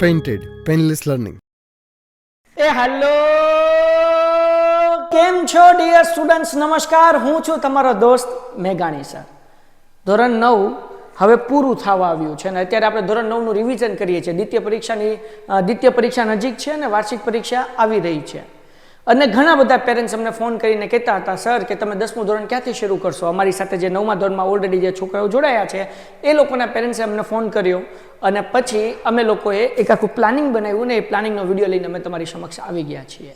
Painted Painless Learning. Hello, કેમ છો dear students? નમસ્કાર, હું છું તમારો દોસ્ત મેઘાણી સર. ધોરણ 9 હવે પૂરું થવા આવ્યું છે અને અત્યારે આપણે ધોરણ 9 નું રિવિઝન કરીએ છીએ. દ્વિતીય પરીક્ષા નજીક છે અને વાર્ષિક પરીક્ષા આવી રહી છે. અને ઘણા બધા પેરેન્ટ્સ અમને ફોન કરીને કહેતા હતા, સર કે તમે 10મું ધોરણ ક્યાંથી શરૂ કરશો? અમારી સાથે જે 9મા ધોરણમાં ઓલરેડી જે છોકરાઓ જોડાયા છે એ લોકોના પેરેન્ટ્સે અમને ફોન કર્યો અને પછી અમે લોકોએ એક આખું પ્લાનિંગ બનાવ્યું ને એ પ્લાનિંગનો વિડીયો લઈને અમે તમારી સમક્ષ આવી ગયા છીએ.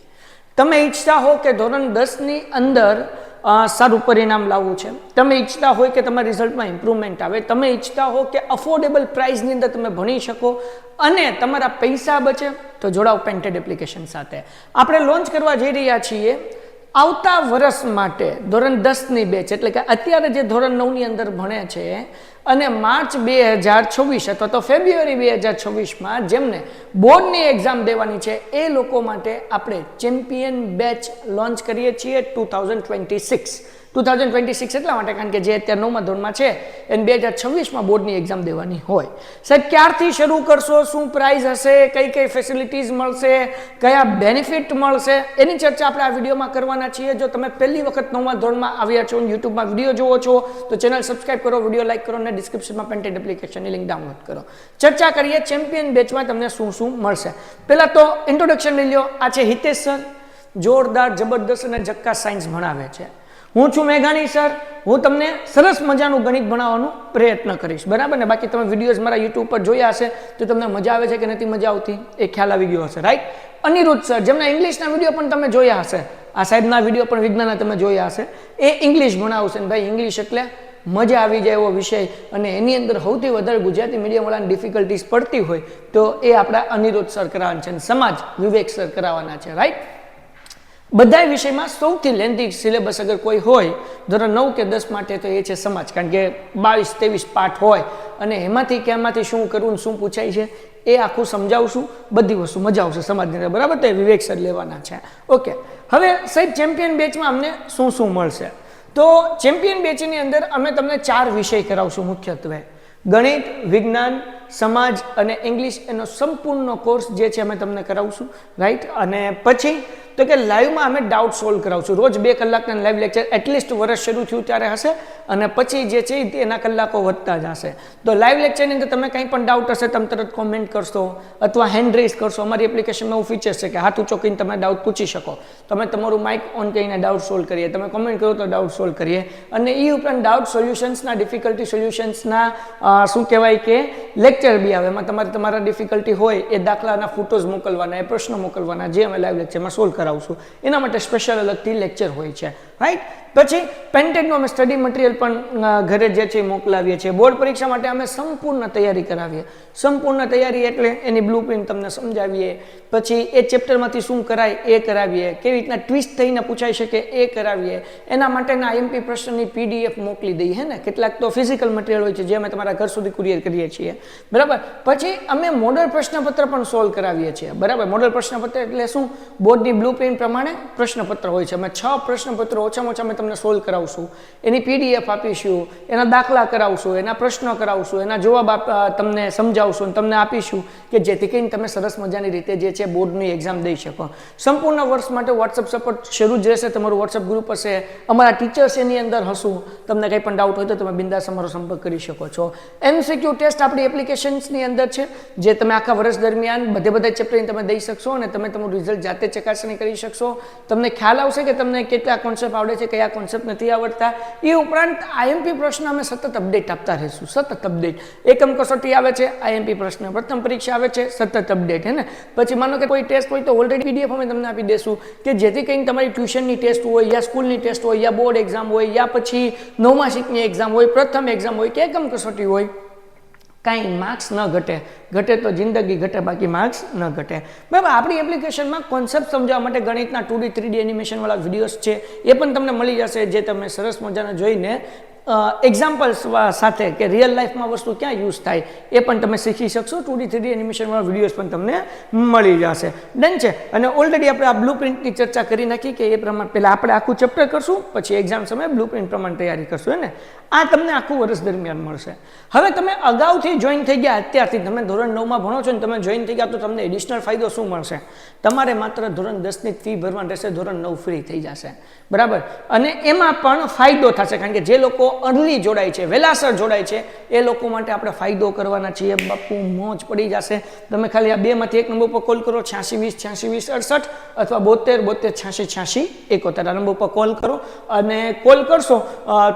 તમે ઈચ્છતા હો કે ધોરણ 10ની અંદર સારું પરિણામ લાવવું છે, તમે ઈચ્છતા હોય કે તમારા રિઝલ્ટમાં ઇમ્પ્રુવમેન્ટ આવે, તમે ઈચ્છતા હો કે અફોર્ડેબલ પ્રાઇસની અંદર તમે ભણી શકો અને તમારા પૈસા બચે, તો જોડાઓ પેન્ટેડ એપ્લિકેશન સાથે. આપણે લોન્ચ કરવા જઈ રહ્યા છીએ આવતા વર્ષ માટે ધોરણ 10ની બેચ, એટલે કે અત્યારે જે ધોરણ 9ની અંદર ભણે છે અને માર્ચ 2026 અથવા તો ફેબ્રુઆરી 2026માં જેમને બોર્ડની એક્ઝામ દેવાની છે એ લોકો માટે આપણે ચેમ્પિયન બેચ લોન્ચ કરીએ છીએ 2026 એટલા માટે કારણ કે જે અત્યારે 9મા ધોરણમાં છે એને 2026માં બોર્ડની એક્ઝામ દેવાની હોય. સાહેબ, ક્યારથી શરૂ કરશો, શું પ્રાઇસ હશે, કઈ કઈ ફેસિલિટીઝ મળશે, કયા બેનિફિટ મળશે, એની ચર્ચા આપણે આ વિડીયોમાં કરવાના છીએ. જો તમે પહેલી વખત 9મા ધોરણમાં આવ્યા છો, યુટ્યુબમાં વિડીયો જોવો છો તો ચેનલ સબસ્ક્રાઇબ કરો, વિડીયો લાઇક કરો અને ડિસ્ક્રિપ્શનમાં પેન્ટેડ એપ્લિકેશનની લિંક ડાઉનલોડ કરો. ચર્ચા કરીએ ચેમ્પિયન બેચમાં તમને શું શું મળશે. પહેલાં તો ઇન્ટ્રોડક્શન લઈ લો. આ છે હિતેશ સર, જોરદાર જબરદસ્ત અને જક્કા સાયન્સ ભણાવે છે. હું છું મેઘાણી સર, હું તમને સરસ મજાનું ગણિત ભણાવવાનો પ્રયત્ન કરીશ, બરાબર ને? બાકી તમે વિડીયોઝ મારા યુટ્યુબ પર જોયા હશે તો તમને મજા આવે છે કે નથી મજા આવતી એ ખ્યાલ આવી ગયો હશે, રાઈટ? અનિરુદ્ધ સર, જેમના ઇંગ્લિશના વિડીયો પણ તમે જોયા હશે, આ સાહેબના વિડીયો પણ વિજ્ઞાનના તમે જોયા હશે, એ ઇંગ્લિશ ભણાવશે ને ભાઈ ઇંગ્લિશ એટલે મજા આવી જાય એવો વિષય અને એની અંદર સૌથી વધારે ગુજરાતી મીડિયમવાળાને ડિફિકલ્ટીઝ પડતી હોય તો એ આપણા અનિરુદ્ધ સર કરાવવાના છે અને સમાજ વિવેક સર કરાવવાના છે, રાઈટ? બધા વિષયમાં સૌથી લેન્થી સિલેબસ અગર કોઈ હોય ધોરણ 9 કે 10 માટે તો એ છે સમાજ, કારણ કે 22-23 પાઠ હોય અને એમાંથી ક્યાંમાંથી શું કરવું શું પૂછાય છે એ આખું સમજાવશું. બધી વસ્તુ મજા આવશે સમાજની અંદર, બરાબર? તો એ વિવેક સર લેવાના છે. ઓકે, હવે સાહેબ ચેમ્પિયન બેચમાં અમને શું શું મળશે? તો ચેમ્પિયન બેચની અંદર અમે તમને 4 વિષય કરાવશું મુખ્યત્વે: ગણિત, વિજ્ઞાન, સમાજ અને ઇંગ્લિશ. એનો સંપૂર્ણ કોર્સ જે છે અમે તમને કરાવશું, રાઈટ? અને પછી તો કે લાઈવમાં અમે ડાઉટ સોલ્વ કરાવશું. રોજ 2 કલાકના લાઈવ લેક્ચર એટલીસ્ટ વર્ષ શરૂ થયું ત્યારે હશે અને પછી જે છે એના કલાકો વધતા જ હશે. તો લાઈવ લેક્ચરની અંદર તમે કંઈ પણ ડાઉટ હશે તમે તરત કોમેન્ટ કરશો અથવા હેન્ડ રેઝ કરશો. અમારી એપ્લિકેશનમાં એવું ફીચર છે કે હાથ ઊંચો કરીને તમે ડાઉટ પૂછી શકો. તમે તમારું માઇક ઓન કરીને ડાઉટ સોલ્વ કરીએ, તમે કોમેન્ટ કરો તો ડાઉટ સોલ્વ કરીએ. અને એ ઉપરાંત ડાઉટ સોલ્યુશન્સના, ડિફિકલ્ટી સોલ્યુશન્સના શું કહેવાય કે લેક્ચર બી આવે. એમાં તમારા ડિફિકલ્ટી હોય એ દાખલાના ફોટોઝ મોકલવાના, એ પ્રશ્નો મોકલવાના, જે અમે લાઈવ લેક્ચરમાં સોલ્વ કરાવશું. એના માટે સ્પેશિયલ અલગથી લેક્ચર હોય છે, રાઈટ? પછી પેન્ટેડનું અમે સ્ટડી મટીરિયલ પણ ઘરે જે છે મોકલાવીએ છીએ. બોર્ડ પરીક્ષા માટે અમે સંપૂર્ણ તૈયારી કરાવીએ. સંપૂર્ણ તૈયારી એટલે એની બ્લુપ્રિન્ટ તમને સમજાવીએ, પછી એ ચેપ્ટરમાંથી શું કરાય એ કરાવીએ, કેવી રીતના ટ્વિસ્ટ થઈને પૂછાઈ શકે એ કરાવીએ. એના માટેના આઈએમપી પ્રશ્નની PDF મોકલી દઈએ, હે ને? કેટલાક તો ફિઝિકલ મટીરિયલ હોય છે જે અમે તમારા ઘર સુધી કુરિયર કરીએ છીએ, બરાબર? પછી અમે મોડલ પ્રશ્નપત્ર પણ સોલ્વ કરાવીએ છીએ, બરાબર? મોડલ પ્રશ્નપત્ર એટલે શું? બોર્ડની બ્લુપ્રિન્ટ પ્રમાણે પ્રશ્નપત્ર હોય છે. અમે 6 પ્રશ્નપત્રો ઓછામાં ઓછા અમે તમને સોલ્વ કરાવશું, એની PDF આપીશું, એના દાખલા કરાવશું, એના પ્રશ્નો કરાવશું, એના જવાબ તમને સમજાવશું અને તમને આપીશું કે જેથી કરીને તમે સરસ મજાની રીતે જે છે બોર્ડની એક્ઝામ દઈ શકો. સંપૂર્ણ વર્ષ માટે વોટ્સઅપ સપોર્ટ શરૂ જ રહેશે. તમારું વોટ્સઅપ ગ્રુપ હશે, અમારા ટીચર્સ એની અંદર હશું. તમને કંઈ પણ ડાઉટ હોય તો તમે બિંદાસ અમારો સંપર્ક કરી શકો છો. MCQ ટેસ્ટ આપણી એપ્લિકેશન્સની અંદર છે જે તમે આખા વર્ષ દરમિયાન બધા ચેપ્ટરની તમે દઈ શકશો અને તમે તમારું રિઝલ્ટ જાતે ચકાસણી કરી શકશો. તમને ખ્યાલ આવશે કે તમને કેટલા કોન્સેપ્ટ આવડે છે, કયા કોન્સેપ્ટ નથી આવડતા. એ ઉપરાંત આઈએમપી પ્રશ્ન અમે સતત અપડેટ આપતા રહીશું, સતત અપડેટ. એકમ કસોટી આવે છે, આઈએમપી પ્રશ્ન, પ્રથમ પરીક્ષા આવે છે, સતત અપડેટ, હે ને? પછી માનો કે કોઈ ટેસ્ટ હોય તો ઓલરેડી PDF અમે તમને આપી દેશું કે જેથી કરીને તમારી ટ્યુશનની ટેસ્ટ હોય યા સ્કૂલની ટેસ્ટ હોય યા બોર્ડ એક્ઝામ હોય યા પછી 9મા શીખની એક્ઝામ હોય, પ્રથમ એક્ઝામ હોય કે એકમ કસોટી હોય, કાંઈ માર્ક્સ ન ઘટે. ઘટે તો જિંદગી ઘટે, બાકી માર્ક્સ ન ઘટે, બરાબર? આપણી એપ્લિકેશનમાં કોન્સેપ્ટ સમજાવવા માટે ગણિતના 2D 3D એનિમેશનવાળા વિડીયોઝ છે, એ પણ તમને મળી જશે જે તમે સરસ મજાના જોઈને એક્ઝામ્પલ્સ સાથે કે રિયલ લાઈફમાં વસ્તુ ક્યાં યુઝ થાય એ પણ તમે શીખી શકશો. 2D 3D એનિમેશનવાળા વિડીયોઝ પણ તમને મળી જશે. ડન છે. અને ઓલરેડી આપણે આ બ્લુ પ્રિન્ટની ચર્ચા કરી નાખી કે એ પ્રમાણે પહેલાં આપણે આખું ચેપ્ટર કરશું, પછી એક્ઝામ સમયે બ્લુ પ્રિન્ટ પ્રમાણે તૈયારી કરશું ને. આ તમને આખું વર્ષ દરમિયાન મળશે. હવે તમે અગાઉથી જોઈન થઈ ગયા, અત્યારથી તમે ધોરણ 9માં ભણો છો ને તમે જોઈન થઈ ગયા તો તમને એડિશનલ ફાયદો શું મળશે? તમારે માત્ર ધોરણ 10ની ફી ભરવાની રહેશે, ધોરણ 9 ફ્રી થઈ જશે. બરાબર. અને એમાં પણ ફાયદો થશે કારણ કે જે લોકો અર્લી જોડાય છે, વહેલાસર જોડાય છે, એ લોકો માટે આપણે ફાયદો કરવાના છીએ. બાપુ મોજ પડી જશે. તમે ખાલી આ બેમાંથી એક નંબર પર કોલ કરો, 86 20 86 20 68 અથવા 72 72 86 86 71 આ નંબર પર કોલ કરો. અને કોલ કરશો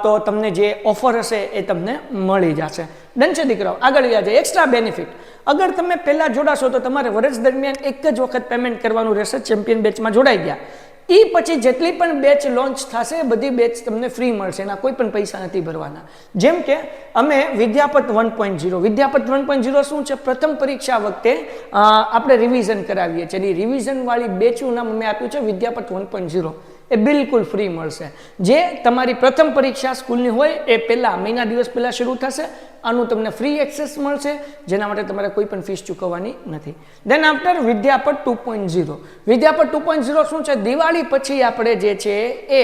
તો તમને જે ઓફર હશે એ તમને મળી જશે. ડન છે દીકરાઓ. આગળ વ્યાજે એક્સ્ટ્રા બેનિફિટ. અગર તમે પહેલાં જોડાશો તો તમારે વર્ષ દરમિયાન એક જ વખત પેમેન્ટ કરવાનું રહેશે. ચેમ્પિયન બેચમાં જોડાઈ ગયા એ પછી જેટલી પણ બેચ લોન્ચ થશે બધી બેચ તમને ફ્રી મળશે, એના કોઈ પણ પૈસા નથી ભરવાના. જેમ કે અમે વિદ્યાપત 1.0 વિદ્યાપત 1.0 શું છે? પ્રથમ પરીક્ષા વખતે આપણે રિવિઝન કરાવીએ છીએ. એ રિવિઝનવાળી બેચનું નામ અમે આપ્યું છે વિદ્યાપત 1.0. એ બિલકુલ ફ્રી મળશે. જે તમારી પ્રથમ પરીક્ષા સ્કૂલની હોય એ પહેલાં મહિના દિવસ પહેલાં શરૂ થશે. આનું તમને ફ્રી એક્સેસ મળશે, જેના માટે તમારે કોઈ પણ ફીસ ચૂકવવાની નથી. દેન આફ્ટર વિદ્યાપત 2.0 વિદ્યાપત 2.0 શું છે? દિવાળી પછી આપણે જે છે એ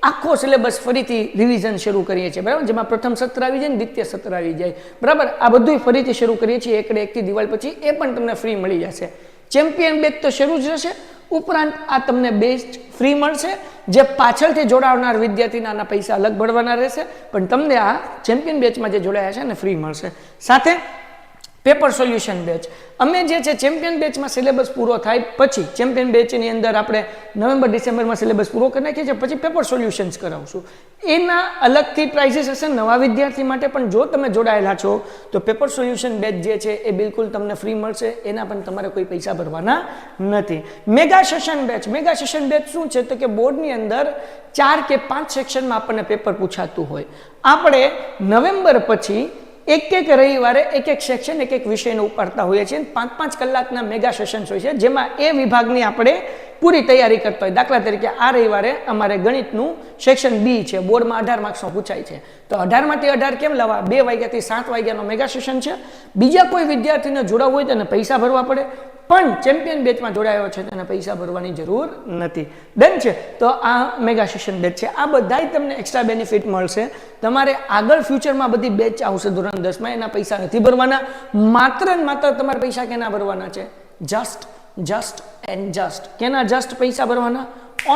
આખો સિલેબસ ફરીથી રિવિઝન શરૂ કરીએ છીએ. બરાબર. જેમાં પ્રથમ સત્ર આવી જાય ને દ્વિતીય સત્ર આવી જાય. બરાબર. આ બધું ફરીથી શરૂ કરીએ છીએ એકથી દિવાળી પછી. એ પણ તમને ફ્રી મળી જશે. ચેમ્પિયન બેચ તો શરૂ જ રહેશે. ઉપરાંત આ તમને બેચ ફ્રી મળશે. જે પાછળથી જોડાવનાર વિદ્યાર્થીના આના પૈસા અલગ ભરવાના રહેશે, પણ તમને આ ચેમ્પિયન બેચમાં જે જોડાયા છે ને ફ્રી મળશે. સાથે પેપર સોલ્યુશન બેચ. અમે જે છે ચેમ્પિયન બેચમાં સિલેબસ પૂરો થાય પછી ચેમ્પિયન બેચની અંદર આપણે નવેમ્બર ડિસેમ્બરમાં સિલેબસ પૂરો કરી નાખીએ છીએ, પછી પેપર સોલ્યુશન્સ કરાવશું. એના અલગથી પ્રાઇઝીસ હશે નવા વિદ્યાર્થી માટે, પણ જો તમે જોડાયેલા છો તો પેપર સોલ્યુશન બેચ જે છે એ બિલકુલ તમને ફ્રી મળશે. એના પણ તમારે કોઈ પૈસા ભરવાના નથી. Mega session batch. Mega session batch શું છે? તો કે બોર્ડની અંદર 4 કે 5 સેક્શનમાં આપણને પેપર પૂછાતું હોય. આપણે નવેમ્બર પછી એક રવિવારે એક સેક્શન એક વિષયનો ઉપાડતા હોઈએ છીએ. 5-5 કલાકના મેગા સેશન્સ હોય છે, જેમાં એ વિભાગની આપણે પૂરી તૈયારી કરતા હોય. દાખલા તરીકે આ રવિવારે અમારે ગણિતનું સેક્શન બી છે, બોર્ડમાં 18 માર્ક્સનો પૂછાય છે. તો 18માંથી 18 કેમ લાવવા? 2 વાગ્યાથી 7 વાગ્યાનો મેગા સેશન છે. બીજા કોઈ વિદ્યાર્થીને જોડાવવું હોય તો એને પૈસા ભરવા પડે, પણ ચેમ્પિયન બેચમાં જોડાયો છે તેને પૈસા ભરવાની જરૂર નથી. ડન છે. તો આ મેગા સેશન બેચ છે. આ બધાય તમને એક્સ્ટ્રા બેનિફિટ મળશે. તમારે આગળ ફ્યુચરમાં બધી બેચ આવશે ધોરણ 10માં, એના પૈસા નથી ભરવાના. માત્ર ને માત્ર તમારે પૈસા કેના ભરવાના છે? Just and just. કેના જસ્ટ પૈસા ભરવાના?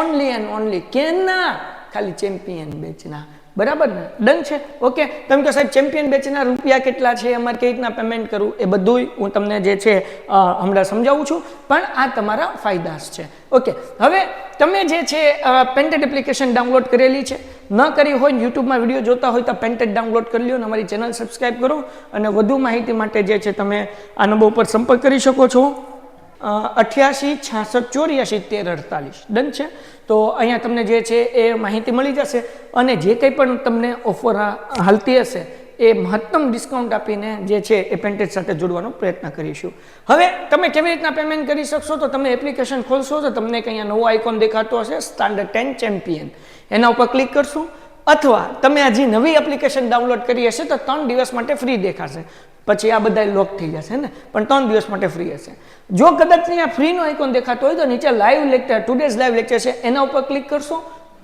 Only and only. કેના? ખાલી ચેમ્પિયન બેચના. બરાબર ને? ડન છે. ઓકે. તમે કહો સાહેબ ચેમ્પિયન બેચના રૂપિયા કેટલા છે, અમારે કઈ રીતના પેમેન્ટ કરવું, એ બધું હું તમને જે છે હમણાં સમજાવું છું. પણ આ તમારા ફાયદા છે. ઓકે. હવે તમે જે છે પેન્ટેડ એપ્લિકેશન ડાઉનલોડ કરેલી છે, ન કરી હોય યુટ્યુબમાં વિડીયો જોતા હોય તો પેન્ટેડ ડાઉનલોડ કરી લો અને અમારી ચેનલ સબસ્ક્રાઈબ કરો. અને વધુ માહિતી માટે જે છે તમે આ નંબર ઉપર સંપર્ક કરી શકો છો. 88 66 84 13 48. ડન છે. તો અહીંયા તમને જે છે એ માહિતી મળી જશે. અને જે કંઈ પણ તમને ઓફર હાલતી હશે એ મહત્તમ ડિસ્કાઉન્ટ આપીને જે છે એ પેન્ટેજ સાથે જોડવાનો પ્રયત્ન કરીશું. હવે તમે કેવી રીતના પેમેન્ટ કરી શકશો? તો તમે એપ્લિકેશન ખોલશો તો તમને અહીંયા નવો આઇકોન દેખાતો હશે, સ્ટાન્ડર્ડ 10 ચેમ્પિયન. એના ઉપર ક્લિક કરશું. અથવા તમે હજી નવી એપ્લિકેશન ડાઉનલોડ કરી હશે તો 3 દિવસ માટે ફ્રી દેખાશે. પછી આ બધા લોક થઈ જશે ને, પણ 3 દિવસ માટે ફ્રી હશે. જો કદાચ અહીંયા ફ્રીનો આઇકોન દેખાતો હોય તો નીચે live lecture, today's live lecture છે, એના ઉપર ક્લિક કરશો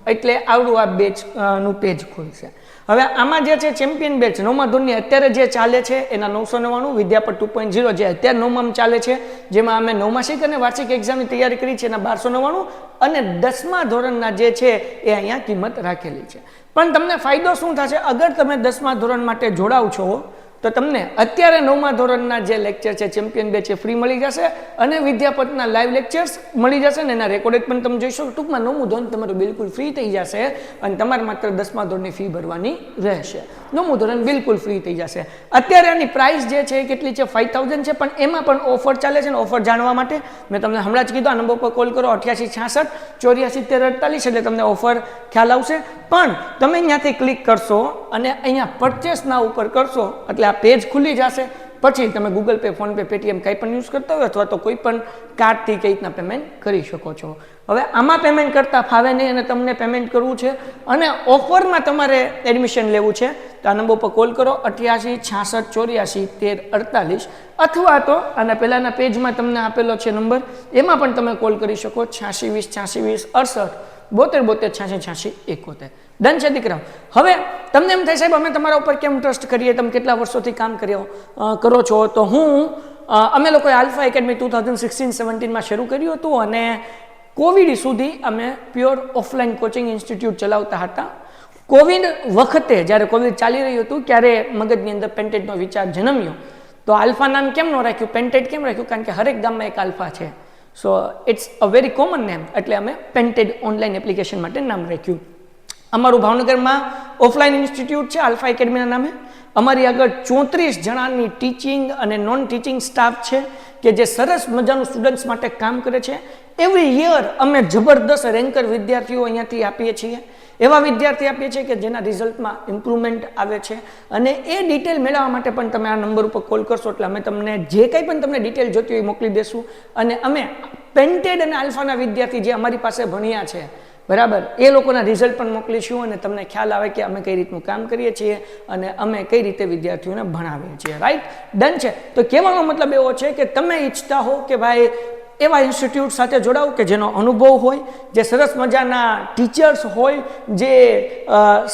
એટલે આવડું આ બેચનું પેજ ખુલશે. હવે આમાં જે છે ચેમ્પિયન બેચ 9મા ધોરણની અત્યારે જે ચાલે છે એના 999, વિદ્યાપત 2.0 જે અત્યારે 9માં ચાલે છે, જેમાં અમે 9મા શિક અને વાર્ષિક એક્ઝામની તૈયારી કરી છે, એના 1299, અને 10મા ધોરણના જે છે એ અહીંયા કિંમત રાખેલી છે. પણ તમને ફાયદો શું થશે? અગર તમે 10મા ધોરણ માટે જોડાવ છો તો તમને અત્યારે 9મા ધોરણના જે લેક્ચર છે ચેમ્પિયન બેચ એ ફ્રી મળી જશે, અને વિદ્યાપતના લાઈવ લેક્ચર્સ મળી જશે ને એના રેકોર્ડેડ પણ તમે જોઈ શકો. ટૂંકમાં 9મું ધોરણ તમારું બિલકુલ ફ્રી થઈ જશે અને તમારે માત્ર 10મા ધોરણની ફી ભરવાની રહેશે. 9મું ધોરણ બિલકુલ ફ્રી થઈ જશે. અત્યારે આની પ્રાઇસ જે છે એ કેટલી છે? 5000 છે. પણ એમાં પણ ઓફર ચાલે છે ને. ઓફર જાણવા માટે મેં તમને હમણાં જ કીધું, આ નંબર પર કોલ કરો 88 66 84 13 48 એટલે તમને ઓફર ખ્યાલ આવશે. પણ તમે અહીંયાથી ક્લિક કરશો અને અહીંયા પરચેસ ના ઉપર કરશો એટલે આ પેજ ખુલી જશે. પછી તમે ગૂગલ પે, ફોનપે, પેટીએમ કંઈ પણ યુઝ કરતા હોય અથવા તો કોઈ પણ કાર્ડથી કઈ રીતના પેમેન્ટ કરી શકો છો. હવે આમાં પેમેન્ટ કરતાં ફાવે નહીં અને તમને પેમેન્ટ કરવું છે અને ઓફરમાં તમારે એડમિશન લેવું છે તો આ નંબર પર કોલ કરો 88 66 84 13 48 અથવા તો આના પહેલાંના પેજમાં તમને આપેલો છે નંબર, એમાં પણ તમે કોલ કરી શકો 86 20 88 68 72 86 86 71. ડન છે દીકરા? હવે તમને એમ થાય સાહેબ અમે તમારા ઉપર કેમ ટ્રસ્ટ કરીએ, તમે કેટલા વર્ષોથી કામ કરો છો? તો અમે લોકોએ આલ્ફા એકેડમી 2016-17માં શરૂ કર્યું હતું અને કોવિડ સુધી અમે પ્યોર ઓફલાઈન કોચિંગ ઇન્સ્ટિટ્યૂટ ચલાવતા હતા. કોવિડ વખતે જ્યારે કોવિડ ચાલી રહ્યું હતું ત્યારે મગજની અંદર પેન્ટેડનો વિચાર જન્મ્યો. તો આલ્ફા નામ કેમ ન રાખ્યું, પેન્ટેડ કેમ રાખ્યું? કારણ કે હરેક ગામમાં એક આલ્ફા છે. So it's a very common name, એટલે અમે પેન્ટેડ ઓનલાઈન એપ્લિકેશન માટે નામ રાખ્યું. અમારું ભાવનગરમાં ઓફલાઈન ઇન્સ્ટિટ્યૂટ છે આલ્ફા એકેડમીના નામે. અમારી આગળ 34 જણાની ટીચિંગ અને નોન ટીચિંગ સ્ટાફ છે કે જે સરસ મજાનું સ્ટુડન્ટ્સ માટે કામ કરે છે. એવરી યર અમે જબરદસ્ત રેન્કર વિદ્યાર્થીઓ અહીંયાથી આપીએ છીએ. એવા વિદ્યાર્થી આપીએ છીએ કે જેના રિઝલ્ટમાં ઇમ્પ્રુવમેન્ટ આવે છે અને એ ડિટેલ મેળવવા માટે પણ તમે આ નંબર ઉપર કોલ કરશો એટલે અમે તમને જે કંઈ પણ તમને ડિટેલ જોતી હોય મોકલી દેશું. અને અમે પેન્ટેડ અને આલ્ફાના વિદ્યાર્થી જે અમારી પાસે ભણ્યા છે બરાબર, એ લોકોના રિઝલ્ટ પણ મોકલીશું અને તમને ખ્યાલ આવે કે અમે કઈ રીતનું કામ કરીએ છીએ અને અમે કઈ રીતે વિદ્યાર્થીઓને ભણાવીએ છીએ. રાઈટ? ડન છે? તો કહેવાનો મતલબ એવો છે કે તમે ઈચ્છતા હો કે ભાઈ એવા ઇન્સ્ટિટ્યૂટ સાથે જોડાવ કે જેનો અનુભવ હોય, જે સરસ મજાના ટીચર્સ હોય, જે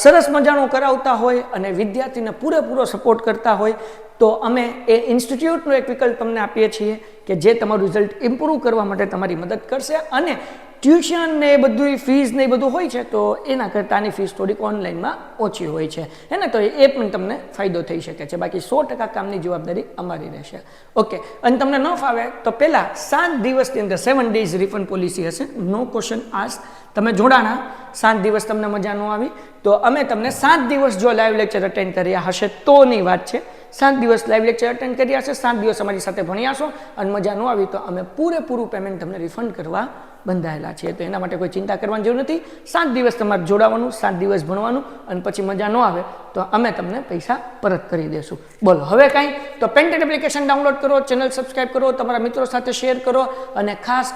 સરસ મજાનું કરાવતા હોય અને વિદ્યાર્થીને પૂરેપૂરો સપોર્ટ કરતા હોય, તો અમે એ ઇન્સ્ટિટ્યૂટનો એક વિકલ્પ તમને આપીએ છીએ કે જે તમારું રિઝલ્ટ ઇમ્પ્રૂવ કરવા માટે તમારી મદદ કરશે. અને ટ્યુશન ને એ બધું ફીસ ને એ બધું હોય છે તો એના કરતાં આની ફીસ થોડીક ઓનલાઈનમાં ઓછી હોય છે હે ને, તો એ પણ તમને ફાયદો થઈ શકે છે. બાકી 100% કામની જવાબદારી અમારી રહેશે. ઓકે, અને તમને ન ફાવે તો પહેલાં 7 દિવસની અંદર 7 days રિફંડ પોલિસી હશે. નો ક્વેશ્ચન આસ્ક. તમે જોડાણા 7 દિવસ તમને મજા ન આવી તો અમે તમને 7 દિવસ જો લાઈવ લેક્ચર અટેન્ડ કર્યા હશે તોની વાત છે. 7 દિવસ લાઈવ લેક્ચર અટેન્ડ કર્યા હશે, 7 દિવસ અમારી સાથે ભણ્યા છો અને મજા ન આવી તો અમે પૂરેપૂરું પેમેન્ટ તમને રિફંડ કરવા બંધાયેલા છીએ. તો એના માટે કોઈ ચિંતા કરવાની જરૂર નથી. 7 દિવસ તમારે જોડાવાનું, 7 દિવસ ભણવાનું અને પછી મજા ન આવે તો અમે તમને પૈસા પરત કરી દેશું. બોલો હવે કાંઈ? તો પેન્ટેડ એપ્લિકેશન ડાઉનલોડ કરો, ચેનલ સબસ્ક્રાઈબ કરો, તમારા મિત્રો સાથે શેર કરો અને ખાસ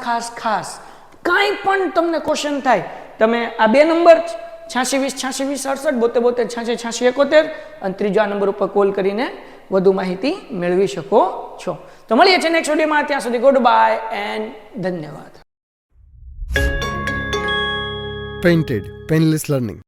કાંઈ પણ તમને ક્વેશ્ચન થાય તમે આ 2 નંબર 86 20 88 68 72 86 86 71 અને ત્રીજો આ નંબર ઉપર કોલ કરીને વધુ માહિતી મેળવી શકો છો. તો મળીએ છીએ નેક્સ્ટ વિડીયોમાં. ત્યાં સુધી ગુડ બાય એન્ડ ધન્યવાદ. Painted Painless Learning.